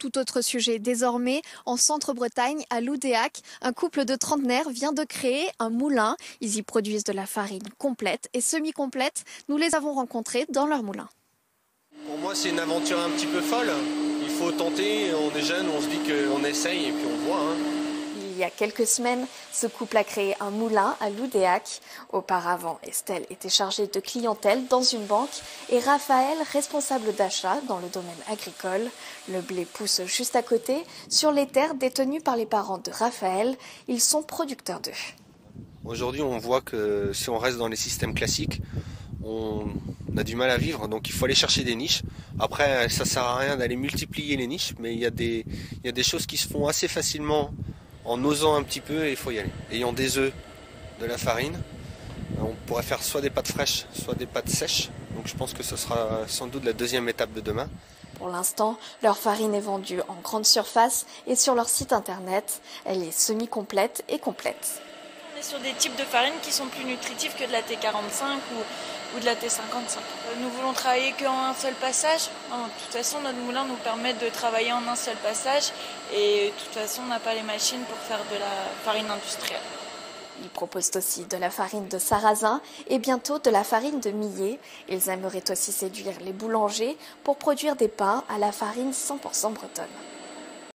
Tout autre sujet désormais, en Centre-Bretagne, à Loudéac, un couple de trentenaires vient de créer un moulin. Ils y produisent de la farine complète et semi-complète. Nous les avons rencontrés dans leur moulin. Pour moi, c'est une aventure un petit peu folle. Il faut tenter, on est jeune, on se dit qu'on essaye et puis on voit. Il y a quelques semaines, ce couple a créé un moulin à Loudéac. Auparavant, Estelle était chargée de clientèle dans une banque et Raphaël, responsable d'achat dans le domaine agricole. Le blé pousse juste à côté, sur les terres détenues par les parents de Raphaël. Ils sont producteurs d'œufs. Aujourd'hui, on voit que si on reste dans les systèmes classiques, on a du mal à vivre, donc il faut aller chercher des niches. Après, ça sert à rien d'aller multiplier les niches, mais il y a des choses qui se font assez facilement en osant un petit peu et il faut y aller. Ayant des œufs, de la farine, on pourrait faire soit des pâtes fraîches, soit des pâtes sèches. Donc je pense que ce sera sans doute la deuxième étape de demain. Pour l'instant, leur farine est vendue en grande surface et sur leur site internet. Elle est semi-complète et complète. On est sur des types de farine qui sont plus nutritifs que de la T45 ou de la T55. Nous voulons travailler qu'en un seul passage. De toute façon, notre moulin nous permet de travailler en un seul passage et de toute façon, on n'a pas les machines pour faire de la farine industrielle. Ils proposent aussi de la farine de sarrasin et bientôt de la farine de millet. Ils aimeraient aussi séduire les boulangers pour produire des pains à la farine 100% bretonne.